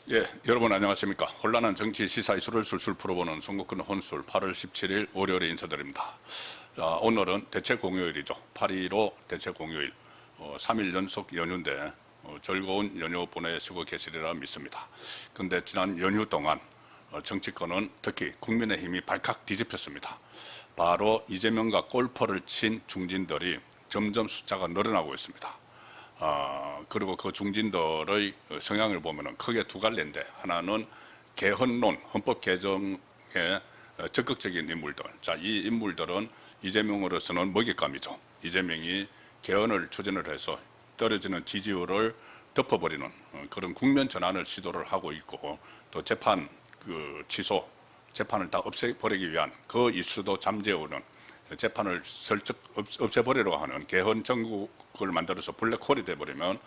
예, 여러분 안녕하십니까. 혼란한 정치 시사 이슈를 술술 풀어보는 송국근 혼술 8월 17일 월요일에 인사드립니다. 자, 오늘은 대체공휴일이죠. 8.15 대체공휴일. 3일 연속 연휴인데 즐거운 연휴 보내시고 계시리라 믿습니다. 근데 지난 연휴 동안 정치권은 특히 국민의힘이 발칵 뒤집혔습니다. 바로 이재명과 골퍼를 친 중진들이 점점 숫자가 늘어나고 있습니다. 그리고 그 중진들의 성향을 보면 크게 두 갈래인데, 하나는 개헌론, 헌법 개정에 적극적인 인물들. 자, 이 인물들은 이재명으로서는 먹잇감이죠. 이재명이 개헌을 추진을 해서 떨어지는 지지율을 덮어버리는 그런 국면 전환을 시도를 하고 있고, 또 재판 취소, 재판을 다 없애버리기 위한 그 이슈도 잠재우는, 재판을 슬쩍 없애버리려고 하는 개헌 정국을 만들어서 블랙홀이 돼버리면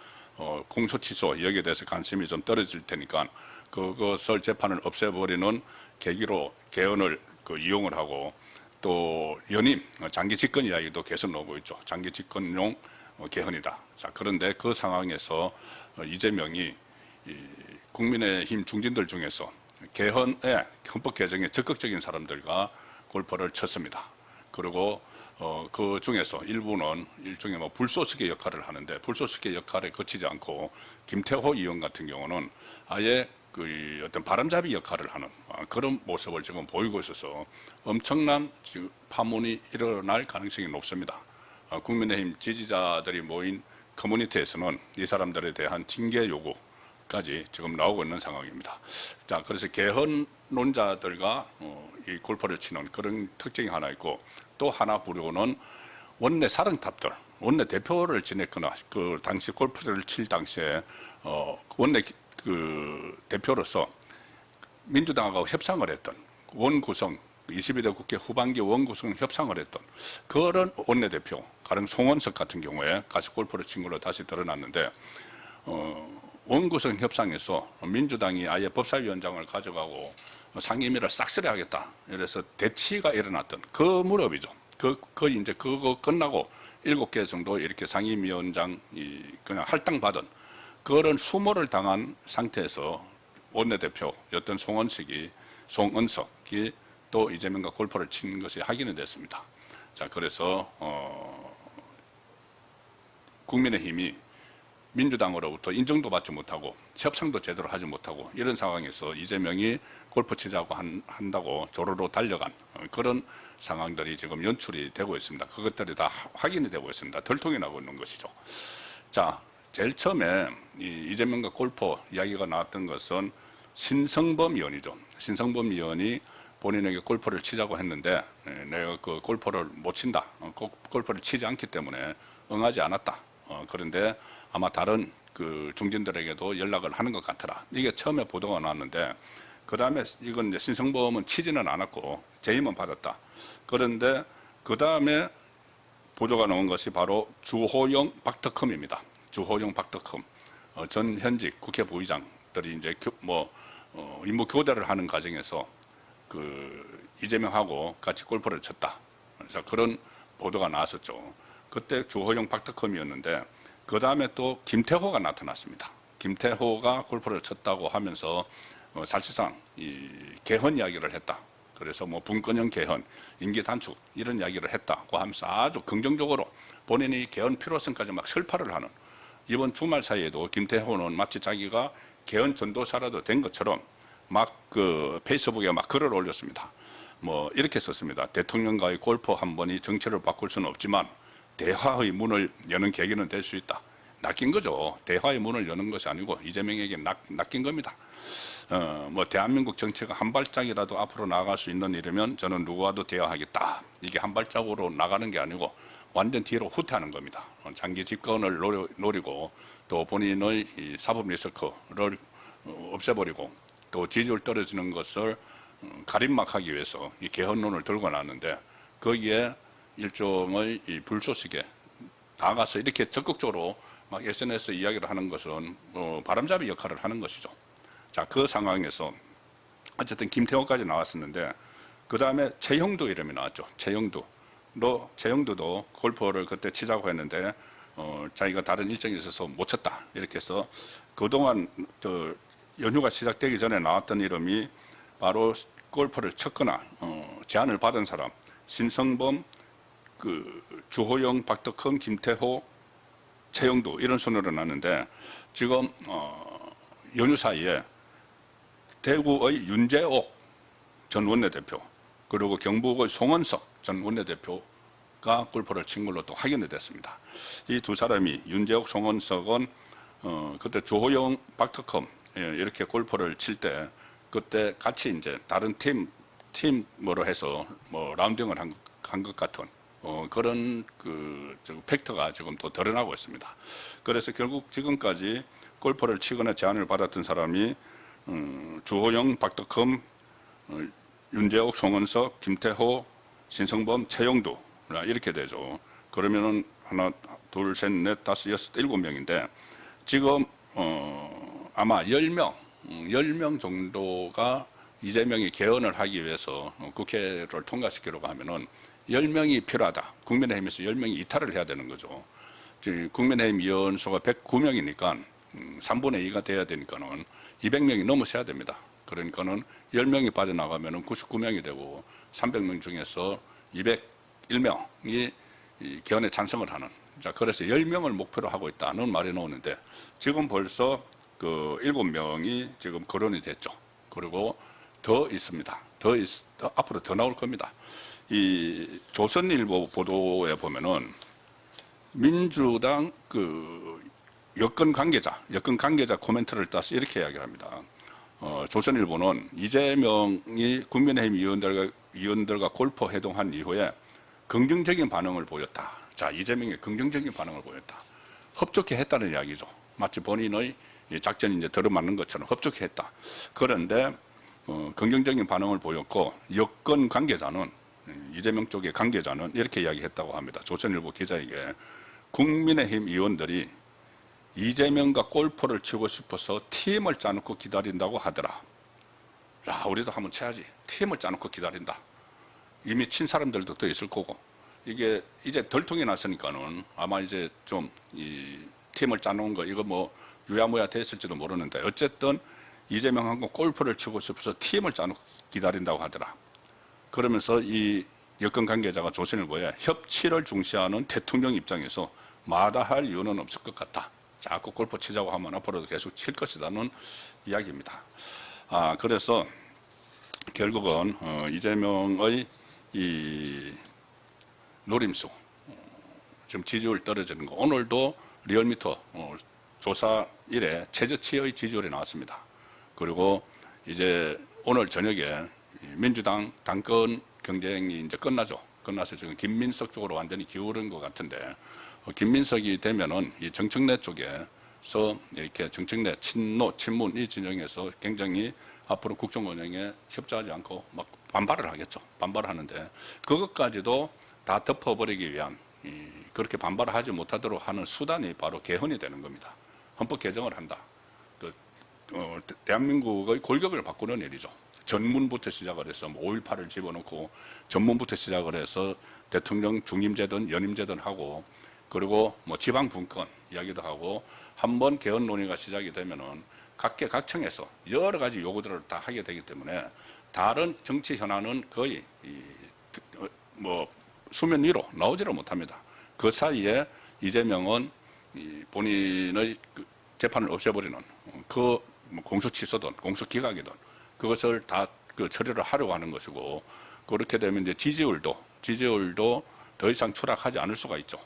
공소 취소 여기에 대해서 관심이 좀 떨어질 테니까 그것을 재판을 없애버리는 계기로 개헌을 이용을 하고, 또 연임 장기 집권 이야기도 계속 나오고 있죠. 장기 집권용 개헌이다. 자, 그런데 그 상황에서 이재명이 국민의힘 중진들 중에서 개헌에, 헌법 개정에 적극적인 사람들과 골퍼를 쳤습니다. 그리고 그 중에서 일부는 일종의 불쏘시개 역할을 하는데, 불쏘시개 역할에 그치지 않고 김태호 의원 같은 경우는 아예 그 어떤 바람잡이 역할을 하는 그런 모습을 지금 보이고 있어서 엄청난 파문이 일어날 가능성이 높습니다. 국민의힘 지지자들이 모인 커뮤니티에서는 이 사람들에 대한 징계 요구까지 지금 나오고 있는 상황입니다. 자, 그래서 개헌론자들과 이 골퍼를 치는 그런 특징이 하나 있고, 또 하나 부류는 원내 사령탑들, 원내 대표를 지냈거나 그 당시 골퍼를 칠 당시에 원내 대표로서 민주당하고 협상을 했던, 원구성 22대 국회 후반기 원구성 협상을 했던 그런 원내대표, 가령 송원석 같은 경우에 같이 골프를 친 걸로 다시 드러났는데, 원구성 협상에서 민주당이 아예 법사위원장을 가져가고 상임위를 싹쓸이하겠다, 이래서 대치가 일어났던 그 무렵이죠. 이제 그거 끝나고 7개 정도 이렇게 상임위원장이 그냥 할당받은 그런 수모를 당한 상태에서 원내대표였던 송원석이 또 이재명과 골퍼를 친 것이 확인이 됐습니다. 자, 그래서 국민의힘이 민주당으로부터 인정도 받지 못하고 협상도 제대로 하지 못하고 이런 상황에서 이재명이 골프 치자고 한다고 조로로 달려간 그런 상황들이 지금 연출이 되고 있습니다. 그것들이 다 확인이 되고 있습니다. 들통이 나고 있는 것이죠. 자, 제일 처음에 이재명과 골프 이야기가 나왔던 것은 신성범 의원이죠. 신성범 의원이 본인에게 골프를 치자고 했는데, 내가 그 골프를 못 친다, 골프를 치지 않기 때문에 응하지 않았다. 그런데 아마 다른 그 중진들에게도 연락을 하는 것 같더라. 이게 처음에 보도가 나왔는데, 그 다음에 이건 이제 신성범은 치지는 않았고 재임은 받았다. 그런데 그 다음에 보도가 나온 것이 바로 주호영 박덕흠입니다. 주호영 박덕흠 전 현직 국회 부의장들이 이제 임무 교대를 하는 과정에서 그 이재명하고 같이 골프를 쳤다. 그래서 그런 보도가 나왔었죠. 그때 주호영 박덕흠이었는데, 그 다음에 또 김태호가 나타났습니다. 김태호가 골프를 쳤다고 하면서 사실상 이 개헌 이야기를 했다. 그래서 분권형 개헌, 임기 단축 이런 이야기를 했다고 하면서 아주 긍정적으로 본인이 개헌 필요성까지 막 설파를 하는, 이번 주말 사이에도 김태호는 마치 자기가 개헌 전도사라도 된 것처럼 막 페이스북에 막 글을 올렸습니다. 이렇게 썼습니다. 대통령과의 골프 한 번이 정치를 바꿀 수는 없지만 대화의 문을 여는 계기는 될 수 있다. 낚인 거죠. 대화의 문을 여는 것이 아니고 이재명에게 낚인 겁니다. 대한민국 정치가 한 발짝이라도 앞으로 나아갈 수 있는 일이면 저는 누구와도 대화하겠다. 이게 한 발짝으로 나가는 게 아니고 완전 뒤로 후퇴하는 겁니다. 장기 집권을 노리고, 또 본인의 이 사법 리스크를 없애버리고, 또 지지율 떨어지는 것을 가림막하기 위해서 이 개헌론을 들고 나왔는데, 거기에 일종의 이 불쏘시개 나가서 이렇게 적극적으로 막 SNS 이야기를 하는 것은 바람잡이 역할을 하는 것이죠. 자, 그 상황에서 어쨌든 김태호까지 나왔었는데, 그 다음에 최형두 이름이 나왔죠. 최형두도 골프를 그때 치자고 했는데 자기가 다른 일정이 있어서 못 쳤다. 이렇게 해서 그동안 연휴가 시작되기 전에 나왔던 이름이 바로 골프를 쳤거나 제안을 받은 사람 신성범, 주호영, 박덕흠, 김태호, 최영두 이런 순으로 났는데 지금 연휴 사이에 대구의 윤재옥 전 원내대표 그리고 경북의 송원석 전 원내대표가 골프를 친 걸로 또 확인이 됐습니다. 이 두 사람이 윤재옥, 송원석은 그때 조호영, 박덕흠 이렇게 골프를 칠 때 그때 같이 이제 다른 팀으로 해서 뭐 라운딩을 한 것 같은 그런 팩트가 지금 또 드러나고 있습니다. 그래서 결국 지금까지 골프를 치거나 제안을 받았던 사람이 주호영, 박덕흠, 윤재옥, 송원석, 김태호, 신성범, 최영두 이렇게 되죠. 그러면은 하나, 둘, 셋, 넷, 다섯, 여섯, 7명인데 지금 아마 10명 정도가 이재명이 개헌을 하기 위해서 국회를 통과시키려고 하면은 10명이 필요하다. 국민의힘에서 10명이 이탈을 해야 되는 거죠. 국민의힘 의원수가 109명이니까 3분의 2가 돼야 되니까는 200명이 넘으셔야 됩니다. 그러니까는 10명이 빠져나가면은 99명이 되고 300명 중에서 201명이 개헌에 찬성을 하는. 자, 그래서 10명을 목표로 하고 있다는 말이 나오는데 지금 벌써 7명이 지금 거론이 됐죠. 그리고 더 있습니다. 앞으로 더 나올 겁니다. 이 조선일보 보도에 보면은 민주당 여권 관계자 코멘트를 따서 이렇게 이야기합니다. 조선일보는 이재명이 국민의힘 의원들과 골프 회동한 이후에 긍정적인 반응을 보였다. 자, 이재명이 긍정적인 반응을 보였다. 협조케 했다는 이야기죠. 마치 본인의 작전이 이제 들어맞는 것처럼 협조케 했다. 그런데 긍정적인 반응을 보였고 여권 관계자는 이재명 쪽의 관계자는 이렇게 이야기했다고 합니다. 조선일보 기자에게 국민의힘 의원들이 이재명과 골프를 치고 싶어서 팀을 짜놓고 기다린다고 하더라. 야, 우리도 한번 쳐야지. 팀을 짜놓고 기다린다. 이미 친 사람들도 더 있을 거고 이게 이제 덜통이 났으니까는 아마 이제 좀 이 팀을 짜놓은 거 이거 뭐 유야무야 됐을지도 모르는데 어쨌든 이재명하고 골프를 치고 싶어서 팀을 짜놓고 기다린다고 하더라. 그러면서 이 여권 관계자가 조선일보에 협치를 중시하는 대통령 입장에서 마다할 이유는 없을 것 같다. 자꾸 골프 치자고 하면 앞으로도 계속 칠 것이라는 이야기입니다. 그래서 결국은 이재명의 이 노림수 지금 지지율 떨어지는 거 오늘도 리얼미터 조사 이래 최저치의 지지율이 나왔습니다. 그리고 이제 오늘 저녁에 민주당 당권 경쟁이 이제 끝나죠. 끝나서 지금 김민석 쪽으로 완전히 기울은 것 같은데 김민석이 되면은 이 정청래 쪽에서 이렇게 정청래 친문 이 진영에서 굉장히 앞으로 국정 운영에 협조하지 않고 막 반발을 하겠죠. 반발하는데 그것까지도 다 덮어버리기 위한 그렇게 반발을 하지 못하도록 하는 수단이 바로 개헌이 되는 겁니다. 헌법 개정을 한다. 대한민국의 골격을 바꾸는 일이죠. 전문부터 시작을 해서 5.18을 집어넣고 전문부터 시작을 해서 대통령 중임제든 연임제든 하고 그리고 뭐 지방 분권 이야기도 하고 한번 개헌 논의가 시작이 되면은 각계각층에서 여러 가지 요구들을 다 하게 되기 때문에 다른 정치 현안은 거의 뭐 수면 위로 나오지를 못합니다. 그 사이에 이재명은 본인의 재판을 없애버리는 뭐 공소 취소든 공소 기각이든 그것을 다 처리를 하려고 하는 것이고 그렇게 되면 이제 지지율도 더 이상 추락하지 않을 수가 있죠.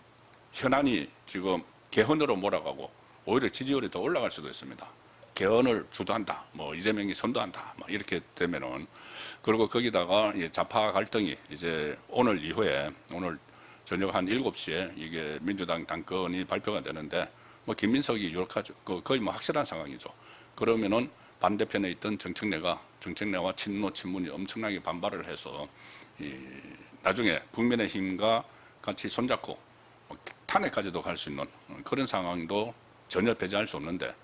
현안이 지금 개헌으로 몰아가고 오히려 지지율이 더 올라갈 수도 있습니다. 개헌을 주도한다, 뭐 이재명이 선도한다, 막 이렇게 되면은 그리고 거기다가 좌파 갈등이 이제 오늘 이후에 오늘 저녁 한 7시에 이게 민주당 당권이 발표가 되는데 뭐 김민석이 유력하죠. 거의 뭐 확실한 상황이죠. 그러면은 반대편에 있던 정청래와 친문이 엄청나게 반발을 해서 나중에 국민의힘과 같이 손잡고 탄핵까지도 갈 수 있는 그런 상황도 전혀 배제할 수 없는데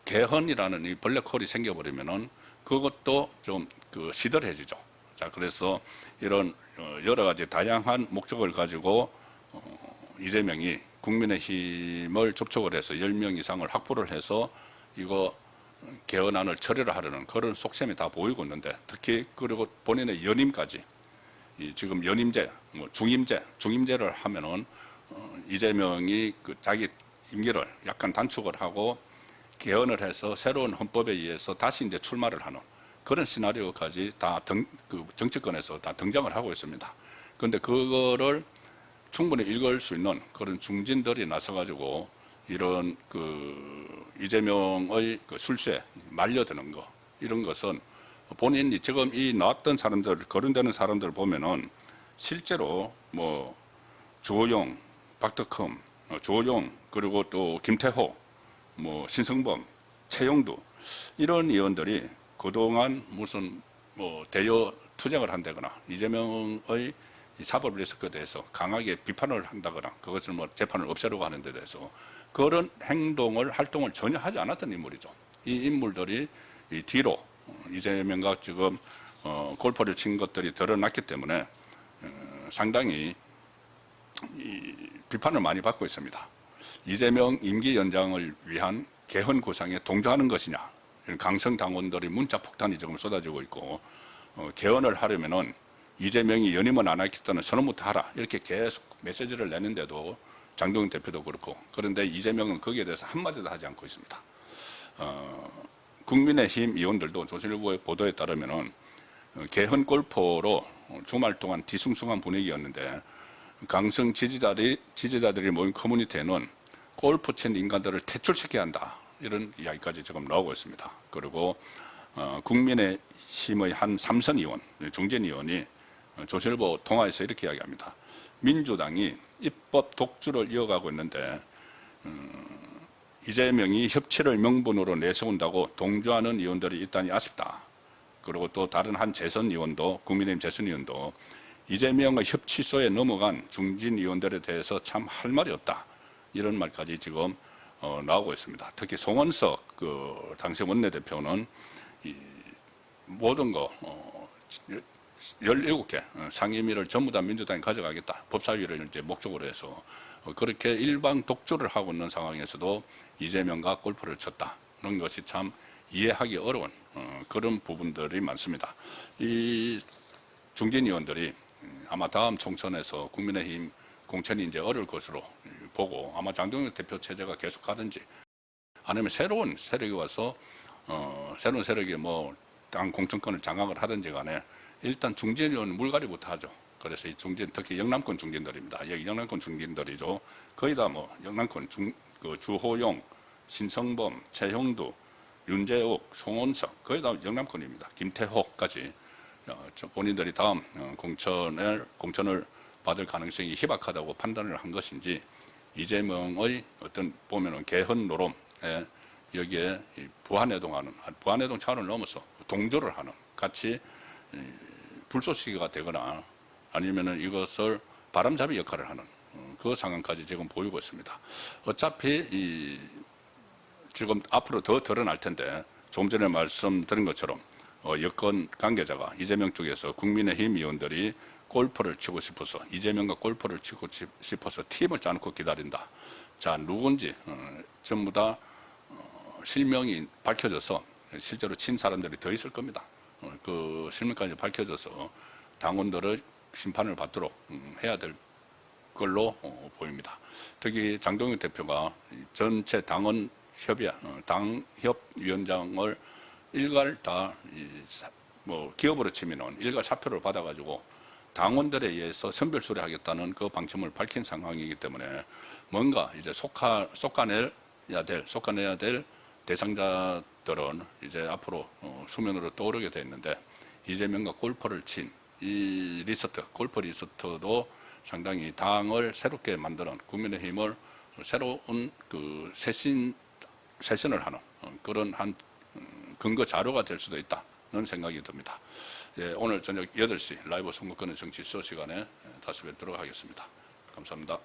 개헌이라는 이 블랙홀이 생겨버리면은 그것도 좀 시들해지죠. 자, 그래서 이런 여러 가지 다양한 목적을 가지고 이재명이 국민의힘을 접촉을 해서 10명 이상을 확보를 해서 이거 개헌안을 처리를 하려는 그런 속셈이 다 보이고 있는데, 특히 그리고 본인의 연임까지 지금 연임제, 뭐 중임제를 하면은 이재명이 자기 임기를 약간 단축을 하고 개헌을 해서 새로운 헌법에 의해서 다시 이제 출마를 하는 그런 시나리오까지 다 정치권에서 다 등장을 하고 있습니다. 그런데 그거를 충분히 읽을 수 있는 그런 중진들이 나서가지고 이런 이재명의 술수에 말려드는 거, 이런 것은 본인이 지금 이 나왔던 사람들, 거론되는 사람들 보면은 실제로 뭐 주호영, 박덕흠, 주호영, 그리고 또 김태호, 뭐 신성범, 최영두, 이런 의원들이 그동안 무슨 뭐 대여 투쟁을 한다거나 이재명의 사법 리스크에 대해서 강하게 비판을 한다거나 그것을 뭐 재판을 없애려고 하는 데 대해서 그런 활동을 전혀 하지 않았던 인물이죠. 이 인물들이 이 뒤로 이재명과 지금 골프를 친 것들이 드러났기 때문에 상당히 비판을 많이 받고 있습니다. 이재명 임기 연장을 위한 개헌 구상에 동조하는 것이냐, 이런 강성 당원들의 문자 폭탄이 지금 쏟아지고 있고, 개헌을 하려면은 이재명이 연임은 안 하겠다는 선언부터 하라, 이렇게 계속 메시지를 내는데도 장동영 대표도 그렇고, 그런데 이재명은 거기에 대해서 한마디도 하지 않고 있습니다. 국민의힘 의원들도 조선일보의 보도에 따르면은 개헌 골프로 주말 동안 뒤숭숭한 분위기였는데, 강성 지지자들이 모인 커뮤니티에는 골프 친 인간들을 퇴출시켜야 한다, 이런 이야기까지 지금 나오고 있습니다. 그리고 국민의힘의 한 삼선 의원, 중진 의원이 조선일보 통화에서 이렇게 이야기합니다. 민주당이 입법 독주를 이어가고 있는데 이재명이 협치를 명분으로 내세운다고 동조하는 의원들이 있다니 아쉽다. 그리고 또 다른 한 재선 의원도, 국민의힘 재선 의원도 이재명의 협치소에 넘어간 중진 의원들에 대해서 참 할 말이 없다, 이런 말까지 지금 나오고 있습니다. 특히 송원석 당시 원내대표는 모든 거 17개 상임위를 전부 다 민주당이 가져가겠다, 법사위를 이제 목적으로 해서 그렇게 일방 독주를 하고 있는 상황에서도 이재명과 골프를 쳤다는 것이 참 이해하기 어려운 그런 부분들이 많습니다. 이 중진 의원들이 아마 다음 총선에서 국민의힘 공천이 이제 어려울 것으로 보고, 아마 장동영 대표 체제가 계속 가든지 아니면 새로운 세력이 와서 새로운 세력이 뭐 당 공천권을 장악을 하든지 간에 일단 중진 의원은 물갈이부터 하죠. 그래서 이 중진, 특히 영남권 중진들입니다. 여기 영남권 중진들이죠. 거의 다 뭐 영남권 주호영, 신성범, 최형두, 윤재욱, 송원석, 거의 다 영남권입니다. 김태호까지 본인들이 다음 공천을 받을 가능성이 희박하다고 판단을 한 것인지, 이재명의 어떤 보면은 개헌 노름에 여기에 부안해동하는, 부안해동 차원을 넘어서 동조를 하는, 같이 불쏘시개가 되거나 아니면은 이것을 바람잡이 역할을 하는 그 상황까지 지금 보이고 있습니다. 어차피 지금 앞으로 더 드러날 텐데, 좀 전에 말씀드린 것처럼 여권 관계자가 이재명 쪽에서 국민의힘 의원들이 골프를 치고 싶어서, 이재명과 골프를 치고 싶어서 팀을 짜놓고 기다린다. 자, 누군지 전부 다 실명이 밝혀져서 실제로 친 사람들이 더 있을 겁니다. 그 실명까지 밝혀져서 당원들의 심판을 받도록 해야 될 걸로 보입니다. 특히 장동영 대표가 전체 당원 협의, 당협위원장을 일괄 다 뭐 기업으로 치면은 일괄 사표를 받아가지고 당원들에 의해서 선별수리하겠다는 그 방침을 밝힌 상황이기 때문에 뭔가 이제 속아내야 될 대상자들은 이제 앞으로 수면으로 떠오르게 돼 있는데, 이재명과 골프를 친 이 골프 리서트도 상당히 당을 새롭게 만드는, 국민의힘을 새로운 쇄신을 하는 그런 한 근거 자료가 될 수도 있다는 생각이 듭니다. 예, 오늘 저녁 8시 라이브 선거권의 정치 수업 시간에 다시 뵙도록 하겠습니다. 감사합니다.